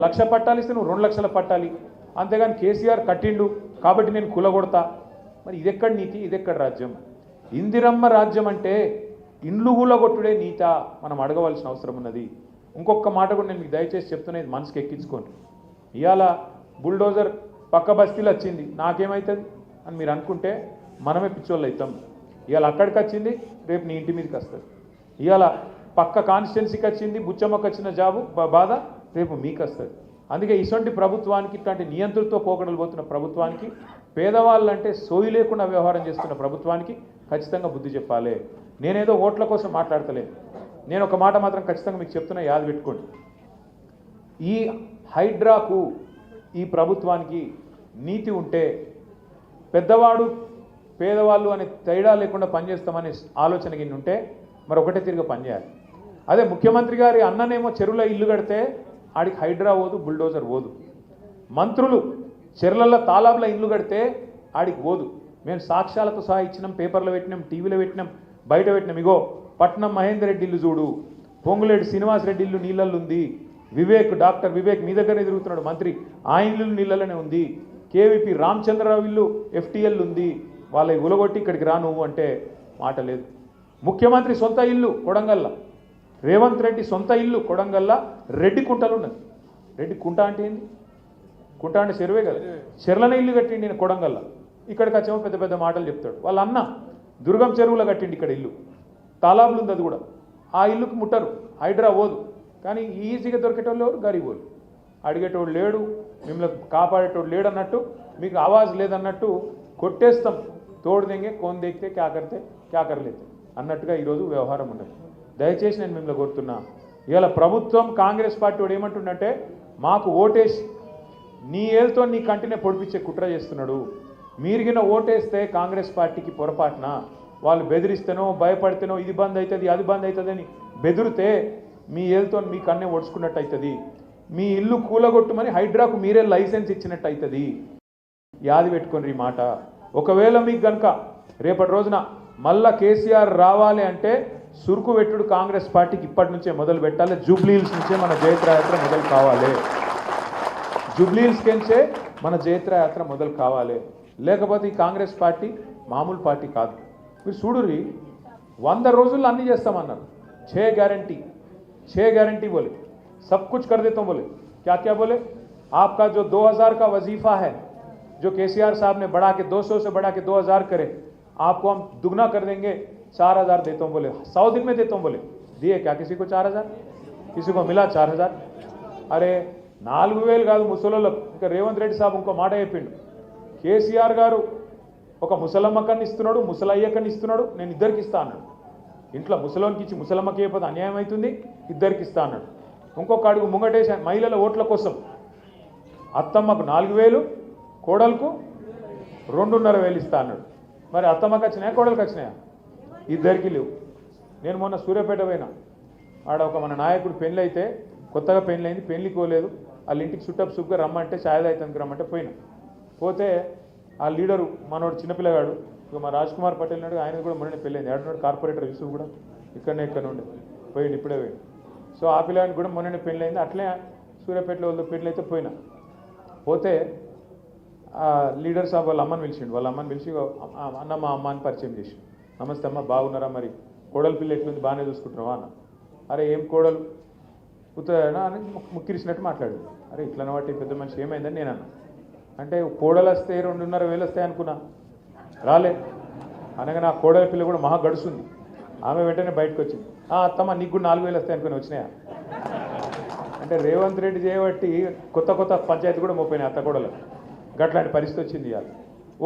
లక్ష పట్టాలు ఇస్తే నువ్వు 2 లక్షల పట్టాలి, అంతేగాని కేసీఆర్ కట్టిండు కాబట్టి నేను కులగొడతా. మరి ఇదెక్కడ నీతి, ఇదెక్కడ రాజ్యం? ఇందిరమ్మ రాజ్యం అంటే ఇండ్లు కూలగొట్టుడే నీత మనం అడగవలసిన అవసరం ఉన్నది. ఇంకొక మాట కూడా నేను మీకు దయచేసి చెప్తున్నా, ఇది మనసుకి ఎక్కించుకోండి. ఇవాళ బుల్డోజర్ పక్క బస్తీలు వచ్చింది, నాకేమవుతుంది అని మీరు అనుకుంటే మనమే పిచ్చోళ్ళు అవుతాం. ఇవాళ అక్కడికి వచ్చింది, రేపు నీ ఇంటి మీదకి వస్తుంది. ఇవాళ పక్క కాన్స్టిట్యున్సీకి వచ్చింది, బుచ్చమ్మకు వచ్చిన జాబు బాధ రేపు మీకు వస్తుంది. అందుకే ఇటువంటి ప్రభుత్వానికి, ఇట్లాంటి నియంత్రణతో పోకడలు పోతున్న ప్రభుత్వానికి, పేదవాళ్ళంటే సోయి లేకుండా వ్యవహారం చేస్తున్న ప్రభుత్వానికి ఖచ్చితంగా బుద్ధి చెప్పాలి. నేనేదో ఓట్ల కోసం మాట్లాడతలేను. నేను ఒక మాట మాత్రం ఖచ్చితంగా మీకు చెప్తున్నా, యాద పెట్టుకోండి. ఈ హైడ్రాకు, ఈ ప్రభుత్వానికి నీతి ఉంటే పెద్దవాడు పేదవాళ్ళు అనే తేడా లేకుండా పనిచేస్తామనే ఆలోచన గిన్నె ఉంటే మరి ఒకటే తిరిగి పనిచేయాలి. అదే ముఖ్యమంత్రి గారి అన్ననేమో చెరువులో ఇల్లు కడితే ఆడికి హైడ్రా పోదు, బుల్డోజర్ పోదు. మంత్రులు చెర్లల్లో తాలాబ్ల ఇల్లు కడితే ఆడికి పోదు. మేము సాక్ష్యాలతో సహా ఇచ్చినాం, పేపర్లో పెట్టినాం, టీవీలో పెట్టినాం, బయట పెట్టినాం. ఇగో పట్నం మహేందర్ రెడ్డి ఇల్లు చూడు, పొంగులేటి శ్రీనివాస్ రెడ్డి ఇల్లు నీళ్ళల్లో ఉంది, డాక్టర్ వివేక్ మీ దగ్గరనే తిరుగుతున్నాడు మంత్రి, ఆ ఇల్లు నీళ్ళలోనే ఉంది, కేవీపీ రామచంద్రరావు ఇల్లు FTL ఉంది, వాళ్ళ ఉలగొట్టి ఇక్కడికి రా నువ్వు అంటే మాట లేదు. ముఖ్యమంత్రి సొంత ఇల్లు కొడంగల్ల, రేవంత్ రెడ్డి సొంత ఇల్లు కొడంగల్ల రెడ్డి కుంటలు ఉన్నది. రెడ్డి కుంట అంటే ఏంది? కుంట అంటే చెరువే కదా, చెర్లనే ఇల్లు కట్టిండి నేను కొడంగల్ల. ఇక్కడికి వచ్చేమో పెద్ద పెద్ద మాటలు చెప్తాడు. వాళ్ళ అన్న దుర్గం చెరువులో కట్టిండి ఇక్కడ ఇల్లు, తాలాబులు ఉంది అది కూడా. ఆ ఇల్లుకు ముట్టరు, హైడ్రా పోదు. కానీ ఈజీగా దొరికేటోళ్ళు ఎవరు? గరీబోళ్ళు. అడిగేటోడు లేడు, మిమ్మల్ని కాపాడేటోడు లేడు అన్నట్టు, మీకు ఆవాజ్ లేదన్నట్టు కొట్టేస్తాం. తోడు దెంగే కోన్ దేకితే క్యా కర్లేతే అన్నట్టుగా ఈరోజు వ్యవహారం ఉన్నది. దయచేసి నేను మిమ్మల్ని కోరుతున్నా, ఇవాళ ప్రభుత్వం కాంగ్రెస్ పార్టీ వాడు ఏమంటుండంటే, మాకు ఓటేసి నీ ఏళ్ళతో నీ కంటినే పొడిపించే కుట్ర చేస్తున్నాడు. మీరిగిన ఓటేస్తే కాంగ్రెస్ పార్టీకి పొరపాటున వాళ్ళు బెదిరిస్తేనో భయపడితేనో ఇది బంద్ అవుతుంది అది బంద్ అవుతుంది అని బెదిరితే మీ ఏళ్ళతో మీ కన్నే ఒడుచుకున్నట్టు అవుతుంది. మీ ఇల్లు కూలగొట్టుమని హైడ్రాకు మీరే లైసెన్స్ ఇచ్చినట్టు అవుతుంది. యాది పెట్టుకోండి ఈ మాట. ఒకవేళ మీకు కనుక రేపటి రోజున మళ్ళా కేసీఆర్ రావాలి అంటే సురుకు పెట్టుడు కాంగ్రెస్ పార్టీకి ఇప్పటి నుంచే మొదలు పెట్టాలి. జూబ్లీహిల్స్ నుంచే మన జయత్రయాత్ర మొదలు కావాలి. జూబ్లీహిల్స్ కెంచే మన జయత్రయాత్ర మొదలు కావాలి. లేకపోతే ఈ కాంగ్రెస్ పార్టీ మామూలు పార్టీ కాదు. మీరు చూడుర్రి, 100 రోజుల్లో అన్నీ చేస్తామన్నారు. 6 गारंटी बोले, सब कुछ कर देता हूँ बोले. क्या क्या बोले? आपका जो 2000 का वजीफा है, जो केसीआर साहब ने बढ़ा के 200 से बढ़ा के 2000 करे, आपको हम दुगना कर देंगे, 4000 देता हूँ बोले, 100 दिन में देता हूँ बोले. दिए क्या किसी को 4000? किसी को मिला 4000? अरे 4000 కాదు ముసలోళ్ళకు. ఇంకా రేవంత్ రెడ్డి సాబ్ ఇంకో మాట చెప్పిండు, కేసీఆర్ గారు ఒక ముసలమ్మకని ఇస్తున్నాడు, ముసలయ్యకని ఇస్తున్నాడు, నేను ఇద్దరికి ఇస్తా అన్నాడు. ఇంట్లో ముసలోనికి ఇచ్చి ముసలమ్మకి అయిపోతే అన్యాయం అవుతుంది, ఇద్దరికి ఇస్తా అన్నాడు. ఇంకొక అడుగు ముంగటేసి మహిళల ఓట్ల కోసం అత్తమ్మకు 4000, కోడలకు 2,500 ఇస్తా అన్నాడు. మరి అత్తమ్మకి వచ్చినాయా, కోడలకు వచ్చినాయా? ఇద్దరికి లేవు. నేను మొన్న సూర్యాపేట పోయినా, ఆడ ఒక మన నాయకుడు పెళ్ళి అయితే, కొత్తగా పెళ్ళి అయింది, పెళ్ళికి పోలేదు, వాళ్ళ ఇంటికి చుట్టపు సుగ్గా రమ్మంటే ఛాయ్ తాగితానికి రమ్మంటే పోయినా. పోతే ఆ లీడరు మనోడు చిన్నపిల్లగాడు, ఇక మా రాజ్ కుమార్ పటేల్ నాడు, ఆయన కూడా మొన్న పెళ్ళైంది. ఏడున్నాడు కార్పొరేటర్ యూసుఫ్ కూడా, ఇక్కడ నుండి పోయింది, ఇప్పుడే పోయింది. సో ఆ పిల్లగానికి కూడా మొన్ననే పెళ్ళైంది. అట్లే సూర్యాపేటలో వాళ్ళ పెళ్ళి అయితే పోయినా. పోతే లీడర్ సాబ్ వాళ్ళ అమ్మని పిలిచిండు. వాళ్ళ అమ్మని పిలిచి, అన్న మా అమ్మాని పరిచయం చేసి, నమస్తే అమ్మ, బాగున్నారా, మరి కోడలు పిల్ల ఎట్లుంది, బాగానే చూసుకుంటున్నావా అన్న. అరే ఏం కోడలు పుత్తనా అని ముక్కిరిసినట్టు మాట్లాడు. అరే ఇట్లనే వాటి పెద్ద మనిషి ఏమైందని నేను అన్నా. అంటే కోడలు వస్తే 2,500 వస్తాయి అనుకున్నా, రాలే. అనగా నా కోడల పిల్ల కూడా మహా గడుస్తుంది. ఆమె వెంటనే బయటకు వచ్చింది, అత్తమ్మ నీకు కూడా 4000 వస్తాయి అనుకుని వచ్చినాయా అంటే రేవంత్ రెడ్డి చేయబట్టి కొత్త పంచాయతీ కూడా మోపోయినాయి అత్తకోడలు. గట్లాంటి పరిస్థితి వచ్చింది. ఇవాళ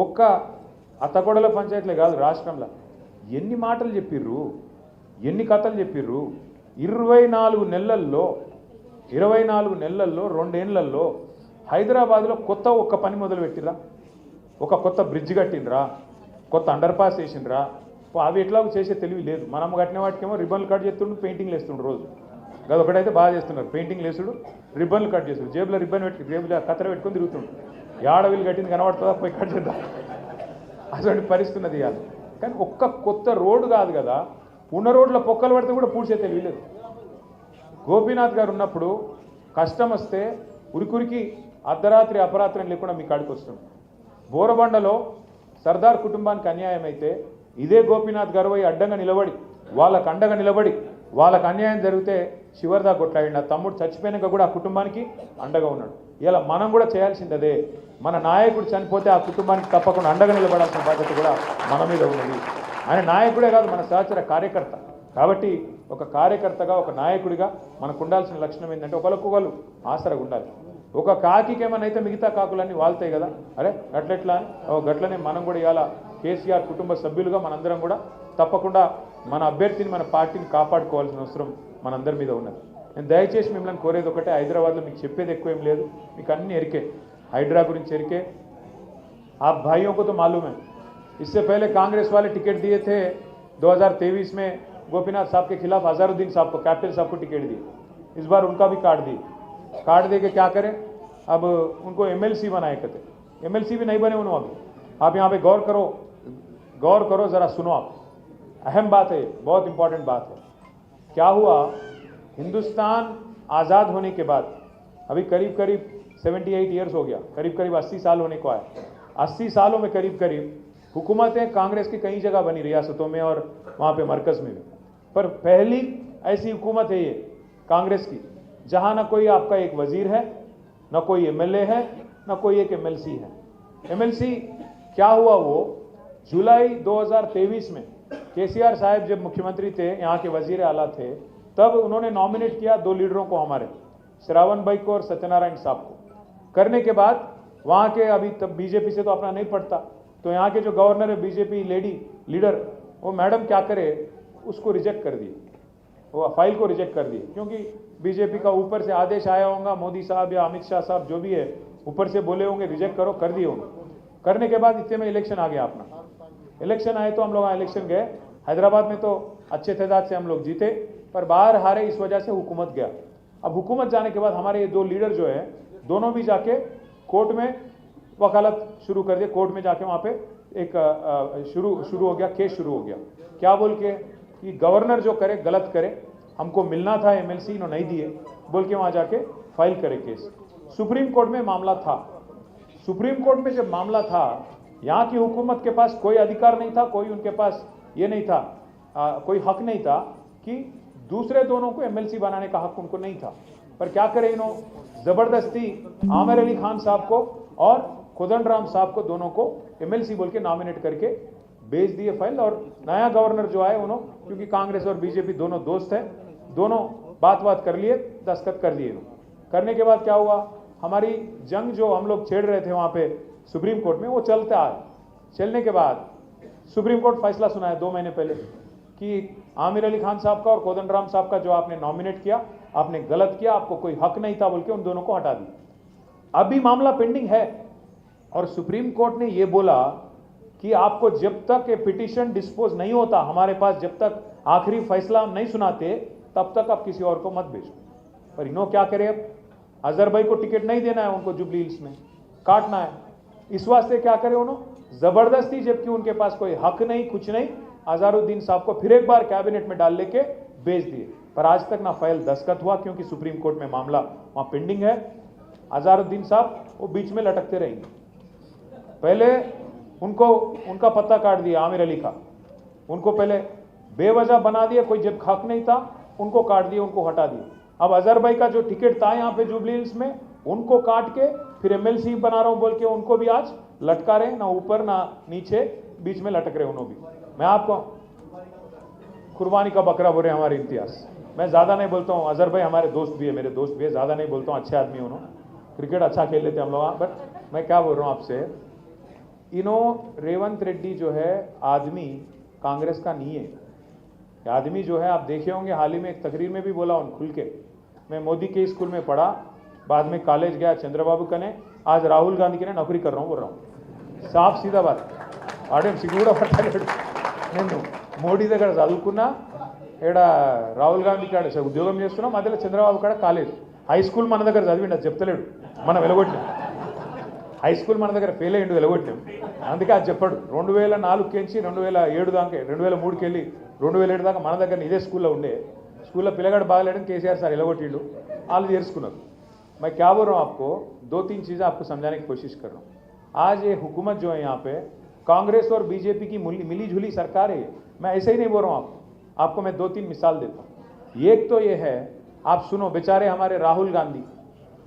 ఒక్క అత్తకోడల పంచాయతీలే కాదు, రాష్ట్రంలో ఎన్ని మాటలు చెప్పిర్రు, ఎన్ని కథలు చెప్పిర్రు. 24 నెలల్లో 2 ఏళ్లలో హైదరాబాద్లో ఒక్క పని మొదలు పెట్టిరా, ఒక కొత్త బ్రిడ్జ్ కట్టినరా, కొత్త అండర్ పాస్ వేసిండ్రా. అవి ఎట్లాగో చేసే తెలివి లేదు. మనం కట్టిన వాటికేమో రిబ్బన్లు కట్ చేస్తుండు, పెయింటింగ్లు వేస్తుండ్రు. రోజు అది ఒకటైతే బాగా చేస్తున్నారు, పెయింటింగ్లు వేసుడు, రిబ్బన్లు కట్ చేస్తుడు, జేబులో రిబ్బన్ పెట్టి జేబులో కత్తెర పెట్టుకొని తిరుగుతుండు. ఏడవిలు కట్టింది కనబడుతుందా, పోయి కట్ చేద్దాం, అటువంటి పరిస్థితి ఉన్నది ఇవాళ. కానీ ఒక్క కొత్త రోడ్డు కాదు కదా, ఉన్న రోడ్ల పొక్కలు పడితే కూడా పూడ్చే తెలివి లేదు. గోపీనాథ్ గారు ఉన్నప్పుడు కష్టం వస్తే ఉరికురికి అర్ధరాత్రి అపరాత్రం లేకుండా మీ కాడికి వస్తుంది. బోరబండలో సర్దార్ కుటుంబానికి అన్యాయం అయితే ఇదే గోపీనాథ్ గర్వయ్య అడ్డంగా నిలబడి వాళ్ళకు అండగా నిలబడి వాళ్ళకు అన్యాయం జరిగితే చివరిదా కొట్లాడి నా తమ్ముడు చచ్చిపోయినాక కూడా ఆ కుటుంబానికి అండగా ఉన్నాడు. ఇలా మనం కూడా చేయాల్సిందే. మన నాయకుడు చనిపోతే ఆ కుటుంబానికి తప్పకుండా అండగా నిలబడాల్సిన బాధ్యత కూడా మన మీద ఉన్నది. ఆయన నాయకుడే కాదు, మన సహచర కార్యకర్త. కాబట్టి ఒక కార్యకర్తగా ఒక నాయకుడిగా మనకు ఉండాల్సిన లక్షణం ఏంటంటే ఒకరికొకరు ఆసరగా ఉండాలి. ఒక కాకికి ఏమనైతే మిగతా కాకులన్నీ వాళ్తాయి కదా, అరే గట్లెట్లా అని గట్లనే మనం కూడా ఇవాళ కేసీఆర్ కుటుంబ సభ్యులుగా మనందరం కూడా తప్పకుండా మన అభ్యర్థిని మన పార్టీని కాపాడుకోవాల్సిన అవసరం మనందరి మీద ఉన్నది. నేను దయచేసి మిమ్మల్ని కోరేది ఒకటే, హైదరాబాద్లో మీకు చెప్పేది ఎక్కువ ఏం లేదు, మీకు అన్ని ఎరికే, హైడ్రా గురించి ఎరికే. आप भाइयों को तो मालूम है, इससे पहले कांग्रेस वाले टिकट दिए थे 2023 में गोपीनाथ साहब के खिलाफ अजहरुद्दीन साहब को, कैप्टन साहब को टिकट दिए. इस बार उनका भी काट दिए. काट दे के क्या करें, अब उनको एमएलसी बनाए कहते. एमएलसी भी नहीं बने उन्होंने. अभी आप यहाँ पे गौर करो ज़रा सुनो. आप अहम बात है, बहुत इंपॉर्टेंट बात है. क्या हुआ, हिंदुस्तान आज़ाद होने के बाद अभी करीब 78 ईयर्स हो गया, करीब 80 साल होने को आया. 80 सालों में करीब हुकूमतें कांग्रेस की कई जगह बनी, रियासतों में और वहाँ पे मरकज़ में भी. पर पहली ऐसी हुकूमत है ये कांग्रेस की जहाँ न कोई आपका एक वजीर है, न कोई एमएलए है, न कोई एक एमएलसी है. एमएलसी क्या हुआ, वो जुलाई 2023 में केसीआर साहब जब मुख्यमंत्री थे, यहाँ के वजीर आला थे, तब उन्होंने नॉमिनेट किया 2 लीडरों को, हमारे श्रावण भाई को और सत्यनारायण साहब को. करने के बाद वहाँ के अभी तब बीजेपी से तो अपना नहीं पड़ता, तो यहाँ के जो गवर्नर है बीजेपी लीडर, वो मैडम क्या करे, उसको रिजेक्ट कर दिए, वो फाइल को रिजेक्ट कर दिए. क्योंकि बीजेपी का ऊपर से आदेश आया होगा, मोदी साहब या अमित शाह साहब जो भी है ऊपर से बोले होंगे, रिजेक्ट करो, कर दिए होंगे. करने के बाद इतने में इलेक्शन आ गया अपना. इलेक्शन आए तो हम लोग वहाँ इलेक्शन गए. हैदराबाद में तो अच्छे तादाद से हम लोग जीते, पर बाहर हारे, इस वजह से हुकूमत गया. अब हुकूमत जाने के बाद हमारे ये 2 लीडर जो है, दोनों भी जाके कोर्ट में वकालत शुरू कर दिए. कोर्ट में जाके वहाँ पे एक शुरू हो गया, केस शुरू हो गया. क्या बोल के कि गवर्नर जो करे गलत करे, हमको मिलना था एमएलसी, इन्होंने नहीं दिए बोल के वहाँ जाके फाइल करे केस. सुप्रीम कोर्ट में मामला था. सुप्रीम कोर्ट में जब मामला था, यहाँ की हुकूमत के पास कोई अधिकार नहीं था, कोई उनके पास ये नहीं था, कोई हक नहीं था कि दूसरे दोनों को एमएलसी बनाने का हक उनको नहीं था. पर क्या करें, इन्होंने ज़बरदस्ती आमिर अली खान साहब को और कोदंडराम साहब को, दोनों को एमएलसी बोल के नॉमिनेट करके भेज दिए फाइल. और नया गवर्नर जो आए उन्होंने, क्योंकि कांग्रेस और बीजेपी दोनों दोस्त हैं, दोनों बात कर लिए, दस्तखत कर दिए. करने के बाद क्या हुआ, हमारी जंग जो हम लोग छेड़ रहे थे वहाँ पे सुप्रीम कोर्ट में, वो चलता है. चलने के बाद सुप्रीम कोर्ट फैसला सुनाया 2 महीने पहले कि आमिर अली खान साहब का और कोदंडराम साहब का जो आपने नॉमिनेट किया, आपने गलत किया, आपको कोई हक नहीं था बोल के उन दोनों को हटा दिया. अभी मामला पेंडिंग है और सुप्रीम कोर्ट ने ये बोला कि आपको जब तक ये पिटीशन डिस्पोज नहीं होता, हमारे पास जब तक आखिरी फैसला हम नहीं सुनाते, तब तक आप किसी और को मत भेजो. पर इन्हों क्या करे, अब अजहर भाई को टिकट नहीं देना है, उनको जुबली हिल्स में काटना है. इस वास्ते क्या करे उन्होंने, जबरदस्ती, जबकि उनके पास कोई हक नहीं, कुछ नहीं, अजहरुद्दीन साहब को फिर एक बार कैबिनेट में डाल लेके भेज दिए. पर आज तक ना फाइल दस्तखत हुआ, क्योंकि सुप्रीम कोर्ट में मामला वहाँ पेंडिंग है. अजहरुद्दीन साहब वो बीच में लटकते रहेंगे. पहले उनका पत्ता काट दिया आमिर अली का, उनको पहले बेवजह बना दिया, कोई जब हक नहीं था उनको काट दिया, उनको हटा दिया. अब अजहर भाई का जो टिकट था यहाँ पे जुबली हिल्स में, उनको काट के फिर एमएलसी बना रहा हूँ बोल के उनको भी आज लटका रहे, ना ऊपर ना नीचे, बीच में लटक रहे उन्होंने भी. मैं आपको कुर्बानी का बकरा बोल रहे हैं हमारे इम्तियाज. मैं ज़्यादा नहीं बोलता हूँ, अजहर भाई हमारे दोस्त भी है, मेरे दोस्त भी है, ज़्यादा नहीं बोलता हूँ, अच्छे आदमी उन्होंने, क्रिकेट अच्छा खेल लेते हम लोग. बट मैं क्या बोल रहा हूँ आपसे, रेवंत रेड्डी जो है आदमी कांग्रेस का नहीं है. आदमी जो है आप देखे होंगे, हाल ही में एक तकरीर में भी बोला उन खुल के, मैं मोदी के स्कूल में पढ़ा, बाद में कॉलेज गया चंद्रबाबू कने, आज राहुल गांधी के नौकरी कर रहा हूँ बोल रहा हूँ. साफ सीधा बात. ఆడేం సిగ్గు కూడా పట్టలేడు. నేను మోడీ దగ్గర చదువుకున్నా, ఇక్కడ రాహుల్ గాంధీ కాడ ఉద్యోగం చేస్తున్నా, మధ్యలో చంద్రబాబు కాడ కాలేజ్. హై స్కూల్ మన దగ్గర చదివిండు, అది చెప్తలేడు, మనం వెలగొట్టాం. హై స్కూల్ మన దగ్గర ఫెయిల్ అయ్యిండు, వెలగొట్టాం. అందుకే అది చెప్పాడు. 2004 2007 దాకా, 2003 వెళ్ళి 2007 దాకా మన దగ్గర ఇదే స్కూల్లో ఉండే. స్కూల్లో పిల్లగాడు బాగలేడని కేసీఆర్ సార్ వెలగొట్టిండు, వాళ్ళు చేర్చుకున్నారు. मैं क्या बोल रहा हूं आपको, दो तीन चीजें आपको समझाने की कोशिश कर रहा हूं। आज ये हुकूमत जो है यहाँ पे कांग्रेस और बीजेपी की मिली जुली सरकार है। मैं ऐसे ही नहीं बोल रहा हूं आपको मैं दो तीन मिसाल देता हूं। एक तो ये है, आप सुनो, बेचारे हमारे राहुल गांधी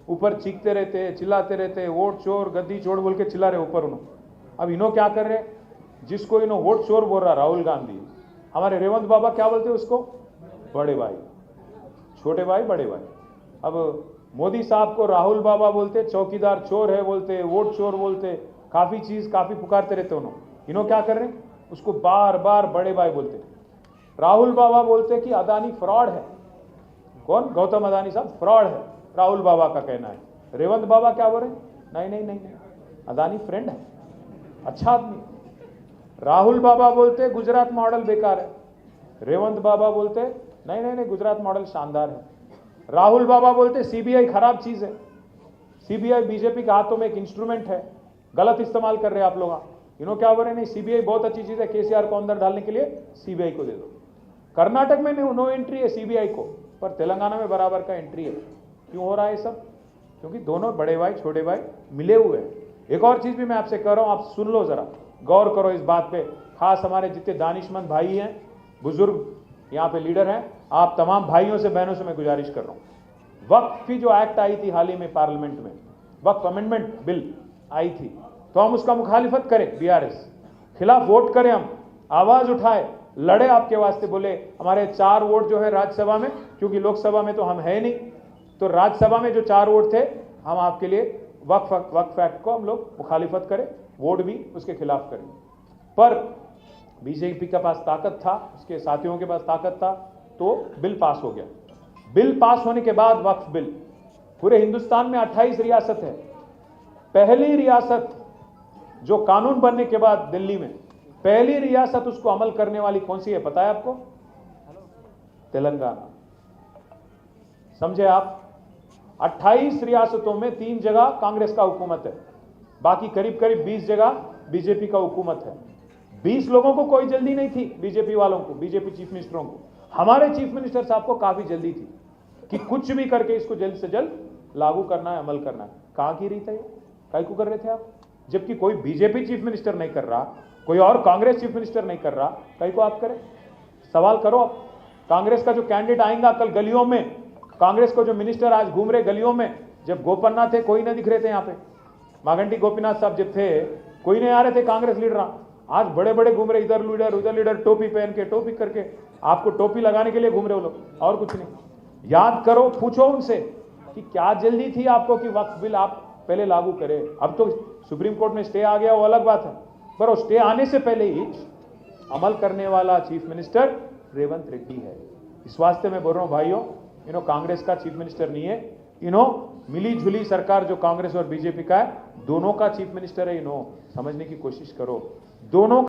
ऊपर चीखते रहते, चिल्लाते रहते, वोट चोर गद्दी चोर बोल के चिल्ला रहे ऊपर उन्होंने। अब इन्हों क्या कर रहे, जिसको इन्हों वोट चोर बोल रहा राहुल गांधी, हमारे रेवंत बाबा क्या बोलते उसको, बड़े भाई, छोटे भाई बड़े भाई। अब मोदी साहब को राहुल बाबा बोलते, चौकीदार चोर है बोलते, वोट चोर बोलते, काफी पुकारते रहते उन्होंने। इन्हों क्या कर रहे हैं, उसको बार बार बड़े भाई बोलते। राहुल बाबा बोलते कि अदानी फ्रॉड है। कौन, गौतम अदानी साहब फ्रॉड है, राहुल बाबा का कहना है। रेवंत बाबा क्या बोल रहे, नहीं नहीं नहीं नहीं, अदानी फ्रेंड है, अच्छा आदमी। राहुल बाबा बोलते गुजरात मॉडल बेकार है, रेवंत बाबा बोलते नहीं नहीं नहीं, गुजरात मॉडल शानदार है। राहुल बाबा बोलते सीबीआई खराब चीज है, सीबीआई बीजेपी के हाथों में एक इंस्ट्रूमेंट है, गलत इस्तेमाल कर रहे हैं आप लोग। इन्हों क्या बोल रहे, नहीं सीबीआई बहुत अच्छी चीज है, केसीआर को अंदर डालने के लिए सीबीआई को दे दो। कर्नाटक में नो एंट्री है सीबीआई को, पर तेलंगाना में बराबर का एंट्री है। क्यों हो रहा है सब, क्योंकि दोनों बड़े भाई छोटे भाई मिले हुए हैं। एक और चीज भी मैं आपसे कह रहा हूं, आप सुन लो जरा, गौर करो इस बात पे। खास हमारे जितने दानिशमंद भाई हैं, बुजुर्ग यहाँ पे लीडर हैं, आप तमाम भाइयों से बहनों से मैं गुजारिश कर रहा हूँ। वक्फ की जो एक्ट आई थी हाल ही में पार्लियामेंट में, वक्फ अमेंडमेंट बिल आई थी, तो हम उसका मुखालिफत करें, बीआरएस खिलाफ वोट करें, हम आवाज उठाए, लड़े आपके वास्ते, बोले हमारे 4 वोट जो है राज्यसभा में, क्योंकि लोकसभा में तो हम है नहीं, तो राज्यसभा में जो 4 वोट थे, हम आपके लिए वक्फ एक्ट को हम लोग मुखालिफत करें, वोट भी उसके खिलाफ करें। पर बीजेपी के पास ताकत था, उसके साथियों के पास ताकत था, तो बिल पास हो गया। बिल पास होने के बाद वक्फ बिल पूरे हिंदुस्तान में 28 रियासत है। पहली रियासत जो कानून बनने के बाद दिल्ली में पहली रियासत उसको अमल करने वाली कौन सी है पता है आपको, तेलंगाना। समझे आप, 28 रियासतों में 3 जगह कांग्रेस का हुकूमत है, बाकी करीब करीब 20 जगह बीजेपी का हुकूमत है। 20 लोगों को कोई जल्दी नहीं थी, बीजेपी वालों को, बीजेपी चीफ मिनिस्टरों को, हमारे चीफ मिनिस्टर साहब को काफी जल्दी थी कि कुछ भी करके इसको जल्द से जल्द लागू करना है, अमल करना है। कहां की रही था ये, काय को कर रहे थे आप, जबकि कोई बीजेपी चीफ मिनिस्टर नहीं कर रहा, कोई और कांग्रेस चीफ मिनिस्टर नहीं कर रहा, काय को आप करें। सवाल करो आप, कांग्रेस का जो कैंडिडेट आएगा कल गलियों में, कांग्रेस को जो मिनिस्टर आज घूम रहे गलियों में, जब गोपन्ना थे कोई नहीं दिख रहे थे यहाँ पे, मागंटी गोपीनाथ साहब जब थे कोई नहीं आ रहे थे कांग्रेस लीडर, आज बड़े बड़े घूम रहे, इधर लीडर उधर लीडर, टोपी पहन के, टोपी करके, आपको टोपी लगाने के लिए घूम रहे हो लोग, और कुछ नहीं। याद करो, पूछो उनसे कि क्या जल्दी थी आपको कि वक्फ बिल आप पहले लागू करें। अब तो सुप्रीम कोर्ट में स्टे आ गया, वो अलग बात है, पर स्टे आने से पहले ही अमल करने वाला चीफ मिनिस्टर रेवंत रेड्डी है। इस वास्ते मैं बोल रहा हूं भाइयों, इन्हों कांग्रेस का चीफ मिनिस्टर नहीं है, इन्हों मिली जुली सरकार जो कांग्रेस और बीजेपी का है, दोनों का चीफ मिनिस्टर है। इन्हों समझने की कोशिश करो, दोनों